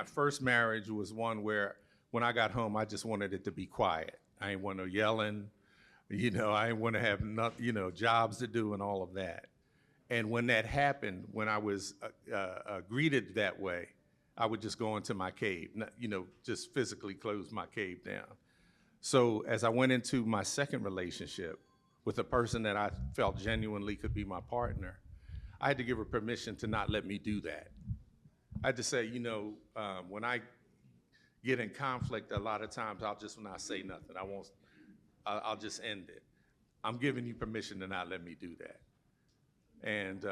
my first marriage was one where when I got home, I just wanted it to be quiet. I didn't want no yelling, I didn't want to have jobs to do and all of that. And when that happened, when I was greeted that way, I would just go into my cave, just physically close my cave down. So as I went into my second relationship with a person that I felt genuinely could be my partner, I had to give her permission to not let me do that. I had to say, when I get in conflict, a lot of times I'll just not say nothing. I'll just end it. I'm giving you permission to not let me do that. And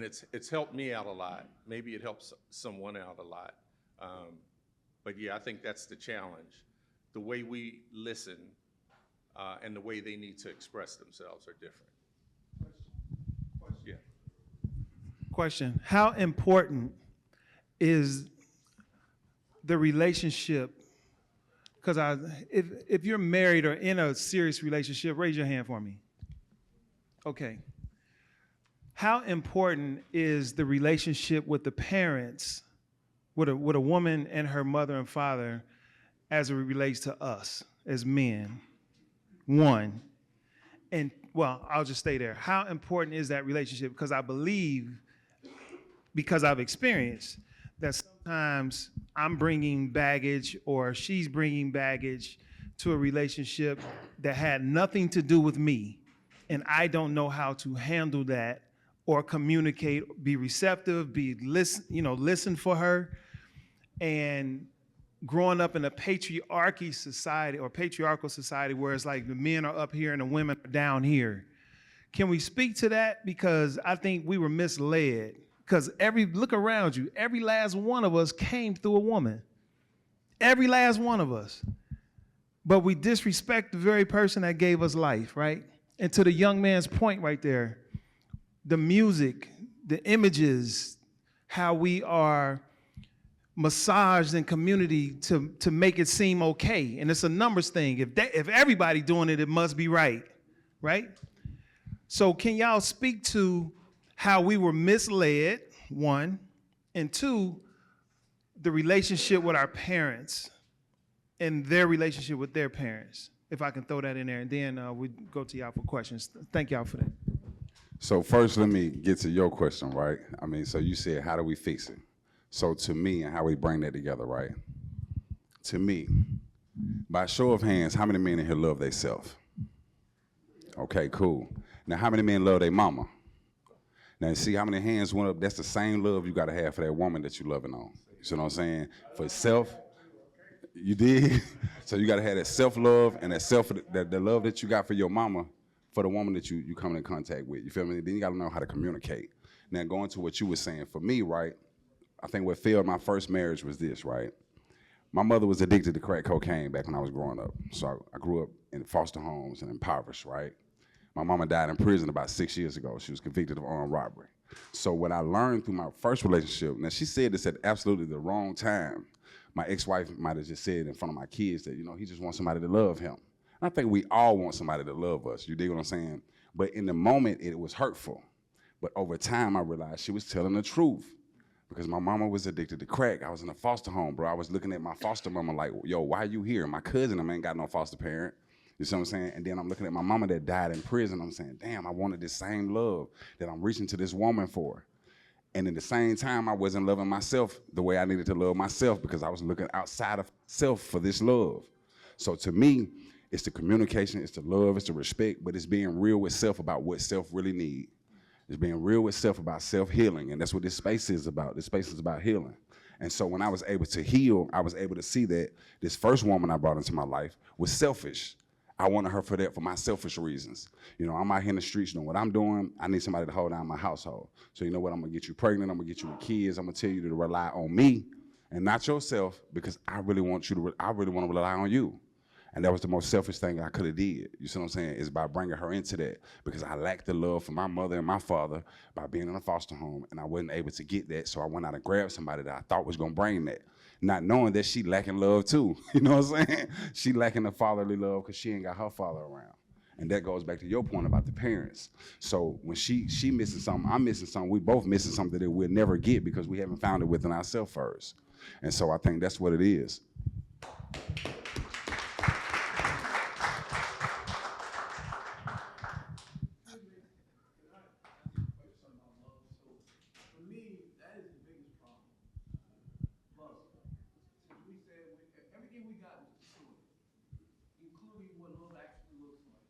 it's helped me out a lot. Maybe it helps someone out a lot. But yeah, I think that's the challenge. The way we listen and the way they need to express themselves are different. Yeah. Question, how important is the relationship? Because if you're married or in a serious relationship, raise your hand for me. Okay. How important is the relationship with the parents, with a woman and her mother and father, as it relates to us as men? One. And well, I'll just stay there. How important is that relationship? Because I believe, because I've experienced, that sometimes I'm bringing baggage or she's bringing baggage to a relationship that had nothing to do with me, and I don't know how to handle that or communicate, be receptive, listen for her. And growing up in a patriarchal society where it's like the men are up here and the women are down here. Can we speak to that? Because I think we were misled. Because look around you, every last one of us came through a woman. Every last one of us. But we disrespect the very person that gave us life, right? And to the young man's point right there, the music, the images, how we are massaged in community to make it seem okay. And it's a numbers thing. If everybody doing it, it must be right, right? So can y'all speak to how we were misled, one, and two, the relationship with our parents and their relationship with their parents? If I can throw that in there, and then we go to y'all for questions. Thank y'all for that. So first, let me get to your question, right? So you said, how do we fix it? So to me, and how we bring that together, right? To me, by show of hands, how many men in here love themselves? Okay, cool. Now, how many men love their mama? Now, see how many hands went up? That's the same love you gotta have for that woman that you loving on. You see what I'm saying? For self, you did? So you gotta have that self-love and that the love that you got for your mama, for the woman that you come in contact with. You feel me? Then you gotta know how to communicate. Now, going to what you were saying, for me, right? I think what failed my first marriage was this, right? My mother was addicted to crack cocaine back when I was growing up. So I grew up in foster homes and impoverished, right? My mama died in prison about 6 years ago. She was convicted of armed robbery. So what I learned through my first relationship, now she said this at absolutely the wrong time. My ex-wife might have just said in front of my kids that, he just wants somebody to love him. And I think we all want somebody to love us, you dig what I'm saying? But in the moment, it was hurtful. But over time, I realized she was telling the truth. Because my mama was addicted to crack. I was in a foster home, bro. I was looking at my foster mama like, yo, why are you here? My cousin, ain't got no foster parent. You see what I'm saying? And then I'm looking at my mama that died in prison. I'm saying, damn, I wanted this same love that I'm reaching to this woman for. And at the same time, I wasn't loving myself the way I needed to love myself because I was looking outside of self for this love. So to me, it's the communication, it's the love, it's the respect, but it's being real with self about what self really needs. It's being real with self about self-healing, and that's what this space is about. This space is about healing. And so when I was able to heal, I was able to see that this first woman I brought into my life was selfish. I wanted her for that, for my selfish reasons. I'm out here in the streets doing what I'm doing. I need somebody to hold down my household. So you know what, I'm gonna get you pregnant, I'm gonna get you with kids, I'm gonna tell you to rely on me and not yourself because I really want to rely on you. And that was the most selfish thing I could have did. You see what I'm saying? Is by bringing her into that because I lacked the love for my mother and my father by being in a foster home, and I wasn't able to get that. So I went out and grabbed somebody that I thought was gonna bring that, not knowing that she lacking love too. You know what I'm saying? She lacking the fatherly love because she ain't got her father around. And that goes back to your point about the parents. So when she missing something, I'm missing something, we both missing something that we'll never get because we haven't found it within ourselves first. And so I think that's what it is. For me, that is the biggest problem. Love. Since we said everything we got was destroyed, including what love actually looks like.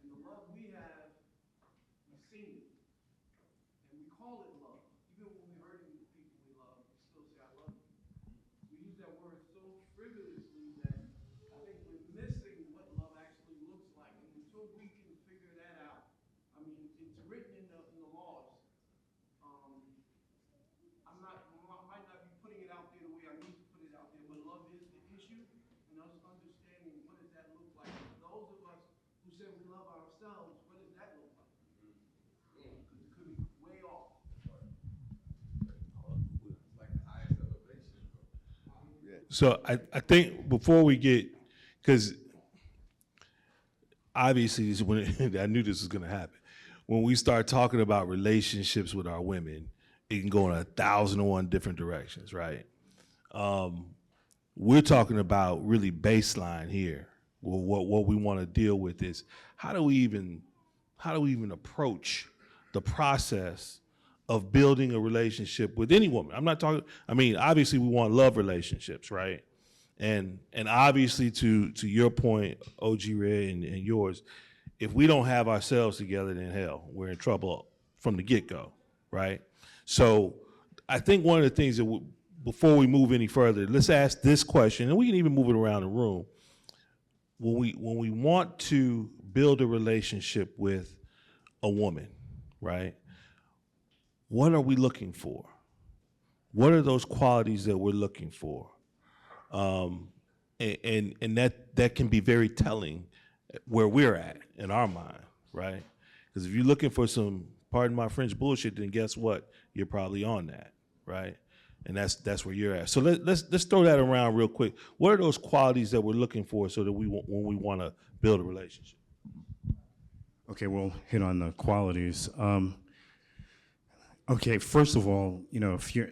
And the love we have, we've seen it. And we call it love. Even when we're hurting the people we love, we still say, I love you. We use that word so frivolously that I think we're missing what love actually looks like. And until we can figure that out, I mean, it's written in the laws. I might not be putting it out there the way I need to put it out there, but love is the issue, and us understanding what does that look like. For those of us who say we love ourselves, what does that look like? Because it could be way off. So I think before we get, because obviously I knew this was going to happen. When we start talking about relationships with our women, it can go in 1,001 different directions, right? We're talking about really baseline here. Well, what we want to deal with is how do we even approach the process of building a relationship with any woman? I'm not talking. I mean, obviously we want love relationships, right? And obviously to your point, OG Red and yours, if we don't have ourselves together, then hell, we're in trouble from the get-go, right? So I think one of the things that before we move any further, let's ask this question, and we can even move it around the room. When we want to build a relationship with a woman, right? What are we looking for? What are those qualities that we're looking for? And that can be very telling where we're at in our mind, right? Because if you're looking for some, pardon my French, bullshit, then guess what? You're probably on that, right? And that's where you're at. So let's throw that around real quick. What are those qualities that we're looking for so that when we want to build a relationship? Okay, we'll hit on the qualities. Okay, first of all, you know, if you're,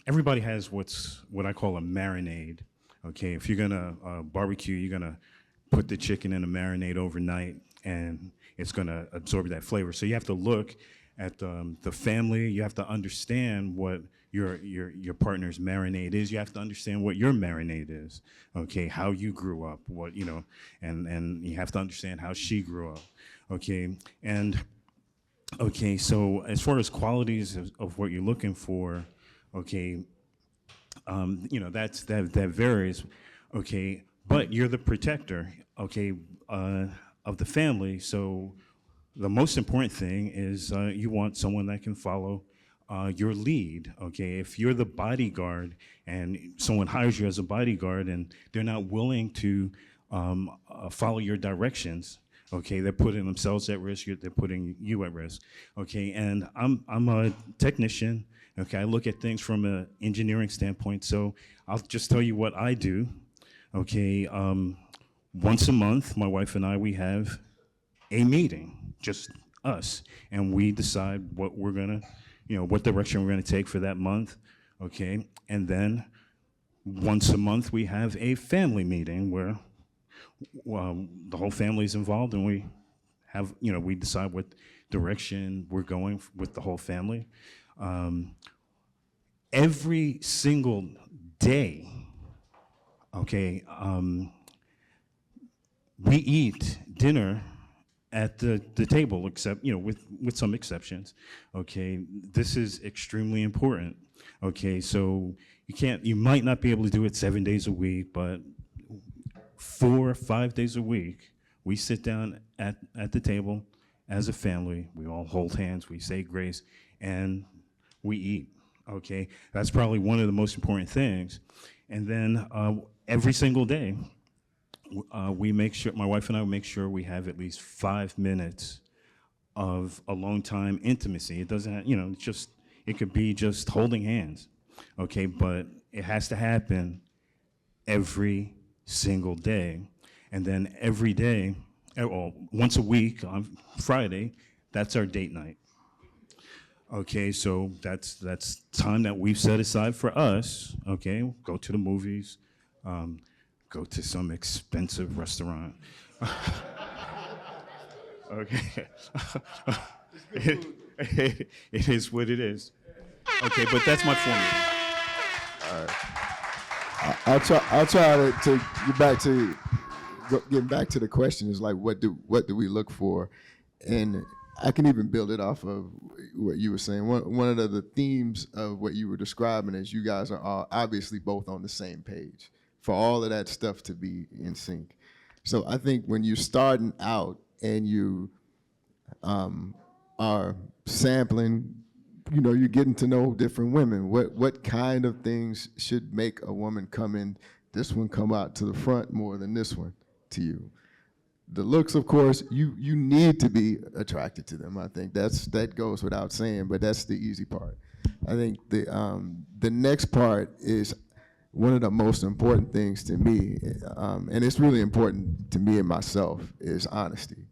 everybody has what I call a marinade. Okay, if you're gonna barbecue, you're gonna put the chicken in a marinade overnight, and it's gonna absorb that flavor. So you have to look at the family. You have to understand what your partner's marinade is. You have to understand what your marinade is. Okay, how you grew up, what you know, and you have to understand how she grew up. Okay, and okay, so as far as qualities of what you're looking for, okay, you know, that varies, okay, but you're the protector, okay, of the family, so the most important thing is you want someone that can follow your lead, okay? If you're the bodyguard and someone hires you as a bodyguard and they're not willing to follow your directions, okay, they're putting themselves at risk, they're putting you at risk, okay? And I'm a technician, okay? I look at things from an engineering standpoint, so I'll just tell you what I do, okay? Once a month, my wife and I, we have a meeting, just us, and we decide what we're gonna, you know, what direction we're gonna take for that month, okay? And then once a month, we have a family meeting where the whole family is involved, and we have, you know, we decide what direction we're going with the whole family. Every single day, okay, we eat dinner at the table, except, you know, with some exceptions, okay? This is extremely important, okay? So you might not be able to do it 7 days a week, but 4 or 5 days a week, we sit down at the table as a family, we all hold hands, we say grace, and we eat, okay? That's probably one of the most important things. And then every single day, we make sure, my wife and I make sure we have at least 5 minutes of alone time intimacy. It doesn't, you know, it could be just holding hands, okay? But it has to happen every single day. And then every day, well, once a week on Friday, that's our date night. Okay, so that's time that we've set aside for us. Okay, go to the movies, go to some expensive restaurant. Okay, it is what it is. Okay, but that's my formula. I'll try to get back to getting back to the question is like what do we look for, and I can even build it off of what you were saying. One of the themes of what you were describing is you guys are all obviously both on the same page for all of that stuff to be in sync. So I think when you're starting out and you are sampling, you know, you're getting to know different women. What kind of things should make a woman this one come out to the front more than this one to you? The looks, of course, you need to be attracted to them. I think that goes without saying, but that's the easy part. I think the next part is one of the most important things to me, and it's really important to me and myself, is honesty.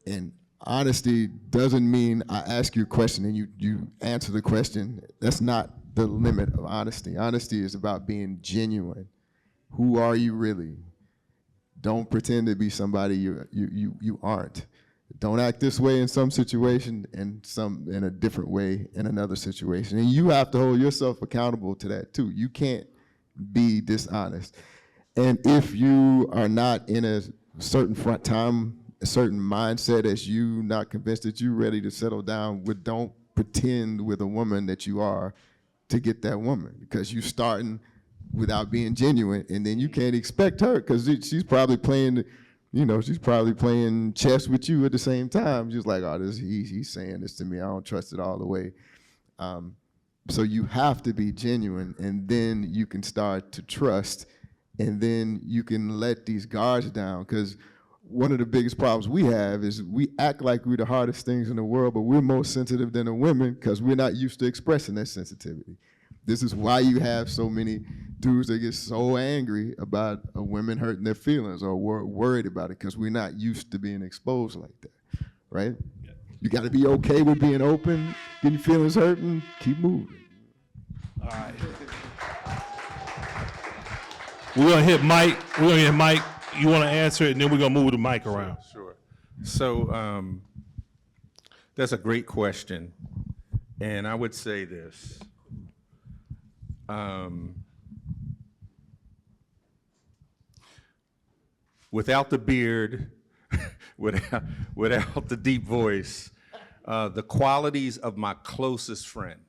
And honesty doesn't mean I ask you a question and you answer the question. That's not the limit of honesty. Honesty is about being genuine. Who are you really? Don't pretend to be somebody you aren't. Don't act this way in some situation and in a different way in another situation. And you have to hold yourself accountable to that too. You can't be dishonest. And if you are not in a certain a certain mindset as you, not convinced that you're ready to settle down, don't pretend with a woman that you are to get that woman, because you're starting without being genuine, and then you can't expect her, because she's probably playing, she's probably playing chess with you at the same time. Just like, oh, he's saying this to me, I don't trust it all the way. So you have to be genuine, and then you can start to trust, and then you can let these guards down, because one of the biggest problems we have is we act like we're the hardest things in the world, but we're more sensitive than the women because we're not used to expressing that sensitivity. This is why you have so many dudes that get so angry about a woman hurting their feelings or worried about it, because we're not used to being exposed like that, right? Yeah. You got to be okay with being open, getting your feelings hurting, keep moving. All right. We're going to hit Mike. You want to answer it, and then we're going to move the mic around. Sure. So that's a great question. And I would say this. Without the beard, without the deep voice, the qualities of my closest friend,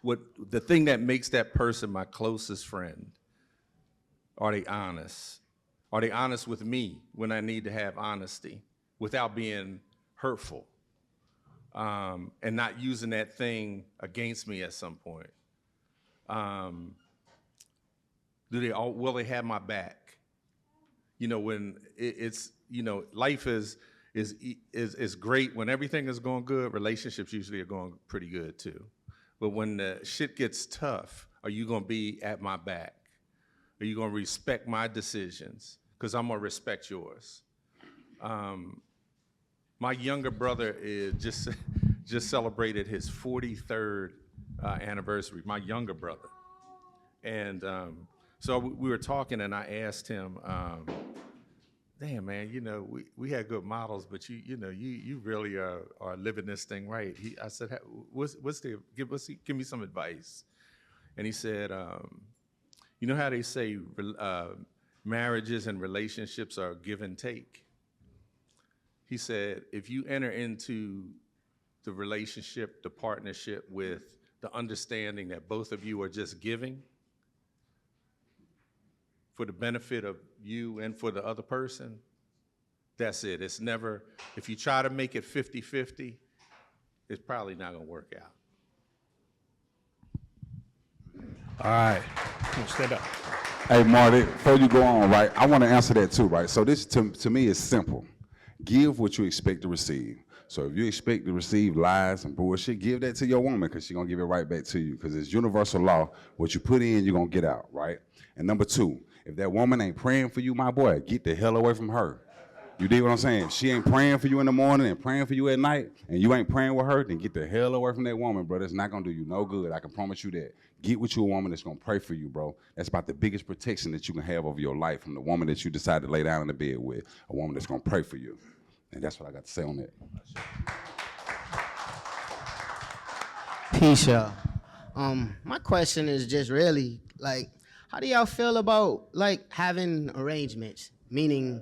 the thing that makes that person my closest friend, are they honest? Are they honest with me when I need to have honesty without being hurtful, and not using that thing against me at some point? Will they have my back? When life is great. When everything is going good, relationships usually are going pretty good too. But when the shit gets tough, are you gonna be at my back? Are you gonna respect my decisions? Because I'm gonna respect yours. My younger brother just celebrated his 43rd anniversary. My younger brother, and so we were talking, and I asked him, "Damn, man, we had good models, but you really are living this thing right." I said, "Give me some advice," and he said, "You know how they say marriages and relationships are give and take?" He said, if you enter into the relationship, the partnership, with the understanding that both of you are just giving for the benefit of you and for the other person, that's it. It's never, if you try to make it 50-50, it's probably not gonna work out. All right. Stand up. Hey, Marty, before you go on, right, I want to answer that too, right? So this, to me, is simple. Give what you expect to receive. So if you expect to receive lies and bullshit, give that to your woman, because she's going to give it right back to you, because it's universal law. What you put in, you're going to get out, right? And number two, if that woman ain't praying for you, my boy, get the hell away from her. You dig what I'm saying? If she ain't praying for you in the morning and praying for you at night, and you ain't praying with her, then get the hell away from that woman, bro. That's not gonna do you no good. I can promise you that. Get with you a woman that's gonna pray for you, bro. That's about the biggest protection that you can have over your life from the woman that you decide to lay down in the bed with. A woman that's gonna pray for you. And that's what I got to say on that. Peace, y'all. My question is just really like, how do y'all feel about like having arrangements? Meaning,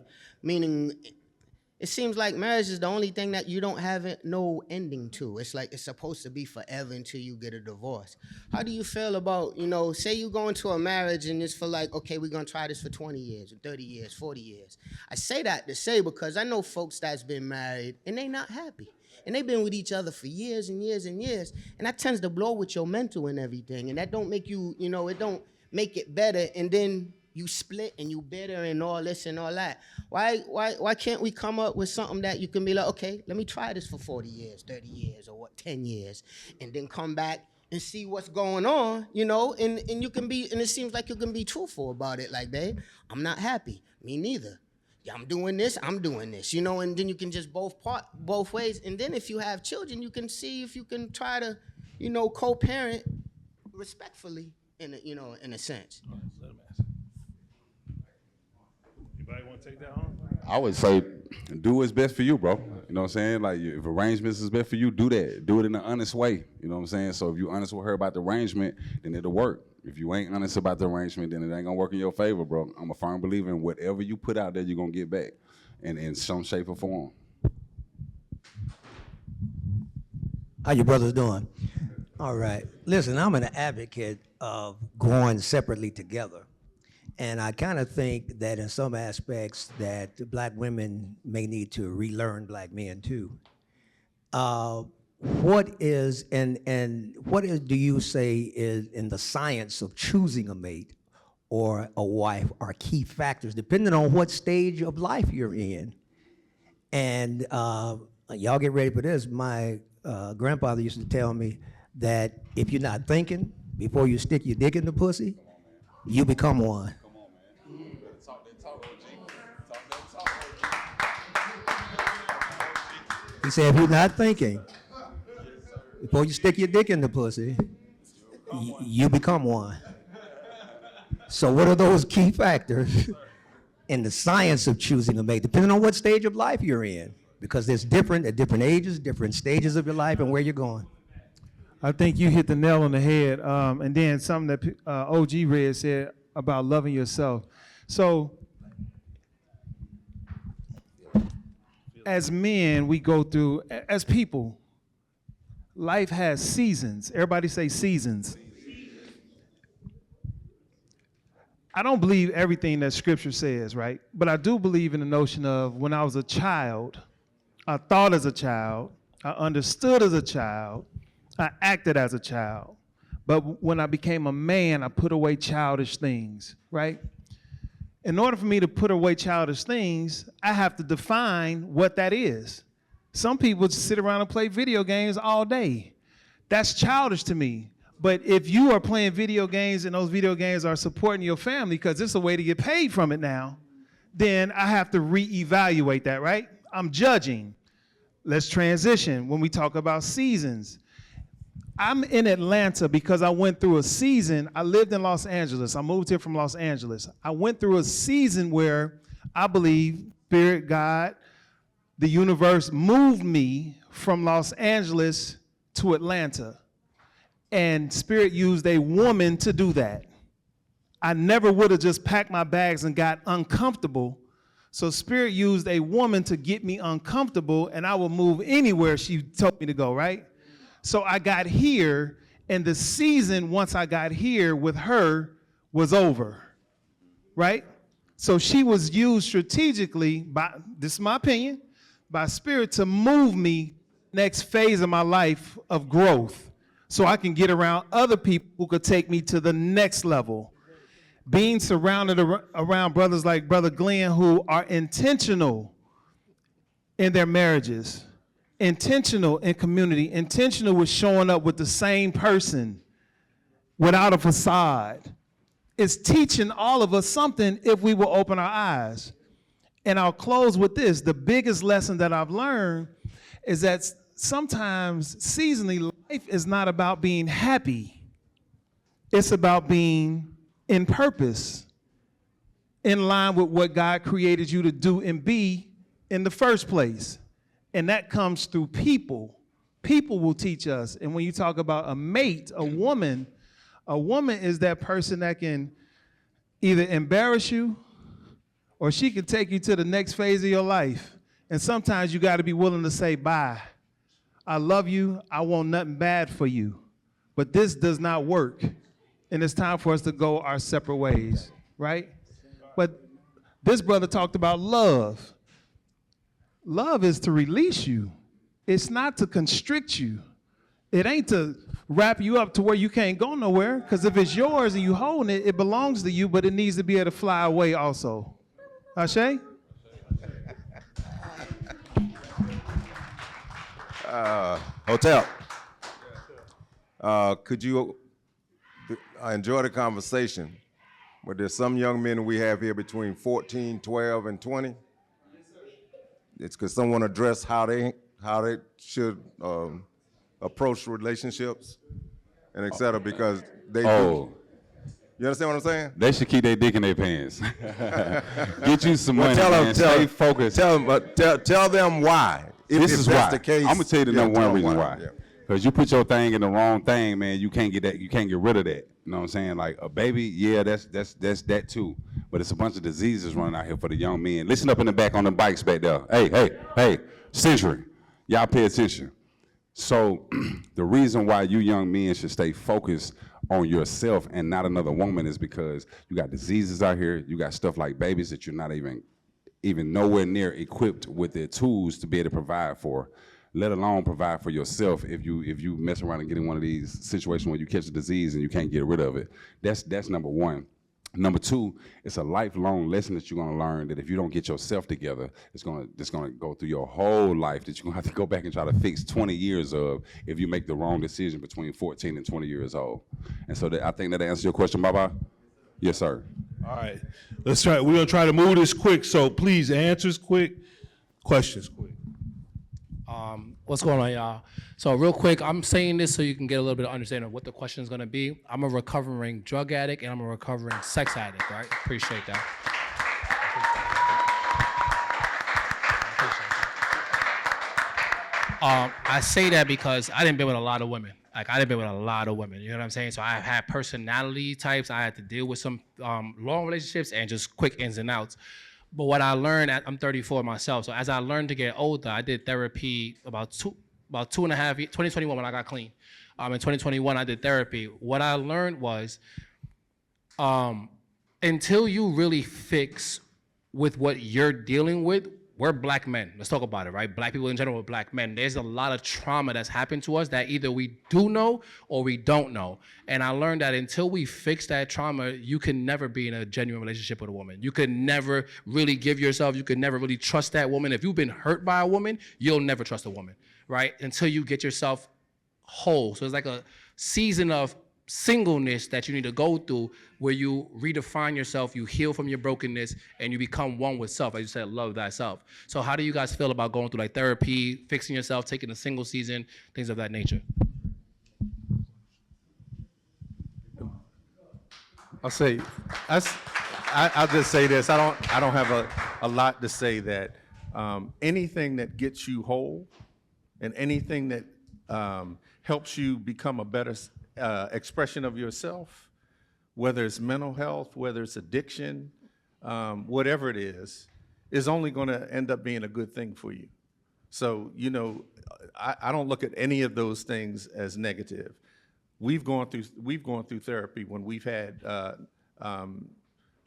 it seems like marriage is the only thing that you don't have no ending to. It's like it's supposed to be forever until you get a divorce. How do you feel about, say you go into a marriage and it's for like, okay, we're gonna try this for 20 years, or 30 years, 40 years. I say that to say because I know folks that's been married and they not happy. And they've been with each other for years and years and years. And that tends to blow with your mental and everything. And that don't make you, it don't make it better. And then you split and you bitter and all this and all that. Why can't we come up with something that you can be like, okay, let me try this for 40 years, 30 years, or 10 years, and then come back and see what's going on, and you can be, and it seems like you can be truthful about it. Like, babe, I'm not happy. Me neither. Yeah, I'm doing this, and then you can just both ways. And then if you have children, you can see if you can try to, co-parent respectfully in a sense. Anybody want to take that home? I would say do what's best for you, bro. You know what I'm saying? Like, if arrangements is best for you, do that. Do it in an honest way. You know what I'm saying? So if you're honest with her about the arrangement, then it'll work. If you ain't honest about the arrangement, then it ain't gonna work in your favor, bro. I'm a firm believer in whatever you put out there, you're gonna get back in some shape or form. How you brothers doing? All right. Listen, I'm an advocate of growing separately together. And I kind of think that in some aspects that black women may need to relearn black men too. What do you say is in the science of choosing a mate or a wife are key factors depending on what stage of life you're in? And y'all get ready for this. My grandfather used to tell me that if you're not thinking before you stick your dick in the pussy, you become one. He said, if you're not thinking, before you stick your dick in the pussy, you become one. So what are those key factors in the science of choosing a mate, depending on what stage of life you're in? Because there's different at different ages, different stages of your life and where you're going. I think you hit the nail on the head. And then something that OG Red said about loving yourself. So as men, we go through, as people, life has seasons. Everybody say seasons. I don't believe everything that scripture says, right? But I do believe in the notion of when I was a child, I thought as a child, I understood as a child, I acted as a child. But when I became a man, I put away childish things, right? In order for me to put away childish things, I have to define what that is. Some people just sit around and play video games all day. That's childish to me. But if you are playing video games and those video games are supporting your family because it's a way to get paid from it now, then I have to reevaluate that, right? I'm judging. Let's transition when we talk about seasons. I'm in Atlanta because I went through a season. I lived in Los Angeles. I moved here from Los Angeles. I went through a season where I believe Spirit, God, the universe moved me from Los Angeles to Atlanta. And Spirit used a woman to do that. I never would have just packed my bags and got uncomfortable. So Spirit used a woman to get me uncomfortable, and I would move anywhere she told me to go, right? So I got here, and the season once I got here with her was over, right? So she was used strategically by, this is my opinion, by Spirit to move me next phase of my life of growth so I can get around other people who could take me to the next level. Being surrounded around brothers like Brother Glenn who are intentional in their marriages, intentional in community, intentional with showing up with the same person without a facade. It's teaching all of us something if we will open our eyes. And I'll close with this. The biggest lesson that I've learned is that sometimes seasonally, life is not about being happy. It's about being in purpose, in line with what God created you to do and be in the first place. And that comes through people. People will teach us. And when you talk about a mate, a woman is that person that can either embarrass you or she can take you to the next phase of your life. And sometimes you got to be willing to say, bye. I love you. I want nothing bad for you. But this does not work. And it's time for us to go our separate ways, right? But this brother talked about love. Love is to release you. It's not to constrict you. It ain't to wrap you up to where you can't go nowhere. Because if it's yours and you holding it, it belongs to you, but it needs to be able to fly away also. Ashe? Hotel. Could you, I enjoy the conversation, but there's some young men we have here between 14, 12, and 20. It's because someone address how they should approach relationships and et cetera, because they do. You understand what I'm saying? They should keep their dick in their pants. Get you some money, man. Stay focused. Tell them why. This is that's why. the case. I'm gonna tell you the number one reason why. Yeah. Because you put your thing in the wrong thing, man. You can't get that. You can't get rid of that. You know what I'm saying? Like a baby, yeah, that's that too. But it's a bunch of diseases running out here for the young men. Listen up in the back on the bikes back there. Hey, Century, y'all pay attention. So the reason why you young men should stay focused on yourself and not another woman is because you got diseases out here. You got stuff like babies that you're not even nowhere near equipped with the tools to be able to provide for, let alone provide for yourself if you mess around and get in one of these situations where you catch a disease and you can't get rid of it. That's number one. Number two, it's a lifelong lesson that you're gonna learn that if you don't get yourself together, it's gonna go through your whole life that you're gonna have to go back and try to fix 20 years of if you make the wrong decision between 14 and 20 years old. And so I think that answers your question, Baba? Yes, sir. All right, let's try. We're gonna try to move this quick. So please, answers quick, questions quick. What's going on, y'all? So real quick, I'm saying this so you can get a little bit of understanding of what the question is going to be. I'm a recovering drug addict and I'm a recovering sex addict, right? Appreciate that. I say that because I didn't been with a lot of women. Like I didn't been with a lot of women, you know what I'm saying? So I have had personality types. I had to deal with some long relationships and just quick ins and outs. But what I learned, I'm 34 myself, so as I learned to get older, I did therapy about 2.5 years, 2021 when I got clean. In 2021, I did therapy. What I learned was, until you really fix with what you're dealing with, we're black men. Let's talk about it, right? Black people in general are black men. There's a lot of trauma that's happened to us that either we do know or we don't know. And I learned that until we fix that trauma, you can never be in a genuine relationship with a woman. You can never really give yourself, you can never really trust that woman. If you've been hurt by a woman, you'll never trust a woman, right? Until you get yourself whole. So it's like a season of singleness that you need to go through where you redefine yourself, you heal from your brokenness, and you become one with self. As you said, love thyself. So how do you guys feel about going through like therapy, fixing yourself, taking a single season, things of that nature? I'll just say this. I don't have a lot to say that anything that gets you whole and anything that helps you become a better expression of yourself, whether it's mental health, whether it's addiction, whatever it is only going to end up being a good thing for you. So, you know, I don't look at any of those things as negative. We've gone through therapy when we've had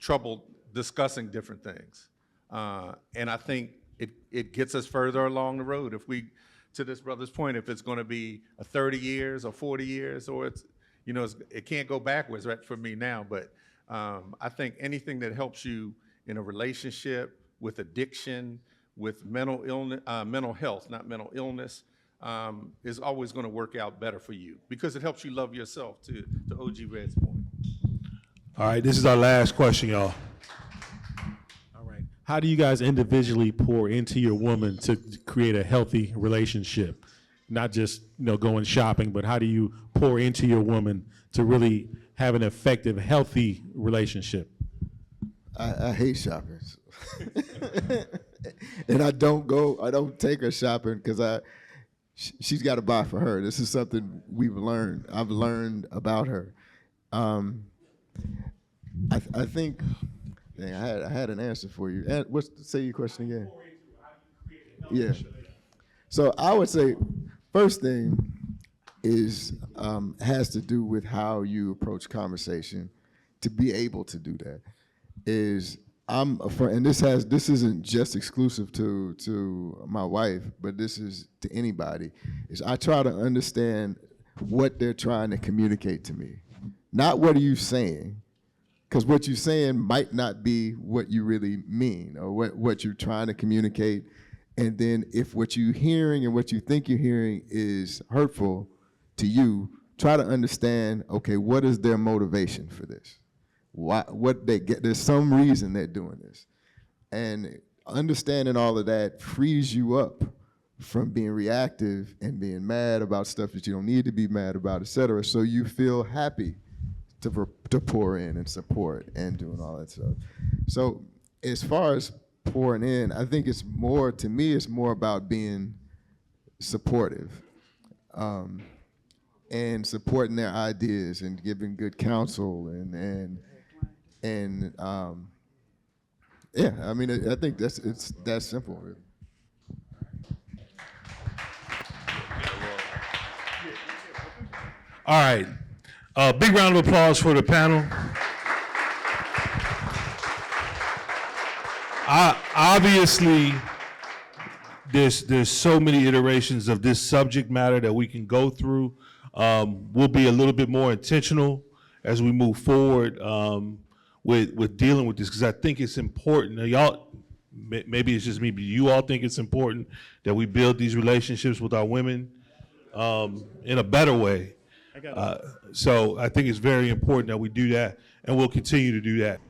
trouble discussing different things, and I think it gets us further along the road. If we, to this brother's point, if it's going to be 30 years or 40 years, or it's, you know, it can't go backwards, right, for me now. But I think anything that helps you in a relationship, with addiction, with mental illness, mental health, not mental illness, is always going to work out better for you because it helps you love yourself. To OG Red's point. All right, this is our last question, y'all. All right. how do you guys individually pour into your woman to create a healthy relationship? Not just, going shopping, but how do you pour into your woman to really have an effective, healthy relationship? I hate shopping. And I don't take her shopping because she's got to buy for her. This is something I've learned about her. I think, dang, I had an answer for you. Say your question again? Yeah. So I would say, first thing is, has to do with how you approach conversation. To be able to do that is, and this isn't just exclusive to my wife, but this is to anybody, is I try to understand what they're trying to communicate to me. Not what are you saying, because what you're saying might not be what you really mean or what you're trying to communicate. And then if what you're hearing and what you think you're hearing is hurtful to you, try to understand, okay, what is their motivation for this? What they get, there's some reason they're doing this. And understanding all of that frees you up from being reactive and being mad about stuff that you don't need to be mad about, et cetera. So you feel happy to pour in and support and doing all that stuff. So as far as pouring in, I think it's more about being supportive and supporting their ideas and giving good counsel and yeah, I mean, I think it's that simple, really. All right. Big round of applause for the panel. Obviously, there's so many iterations of this subject matter that we can go through. We'll be a little bit more intentional as we move forward with dealing with this, because I think it's important. Now, y'all, maybe it's just me, but you all think it's important that we build these relationships with our women in a better way. So I think it's very important that we do that, and we'll continue to do that.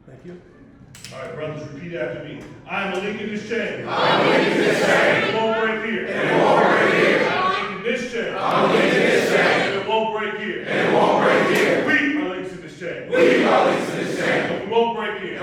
Thank you. All right, brothers, repeat after me. I am a link in this chain. I am a link in this chain. It won't break here. It won't break here. I am a link in this chain. I am a link in this chain. It won't break here. It won't break here. We are links in this chain. We are links in this chain. It won't break here.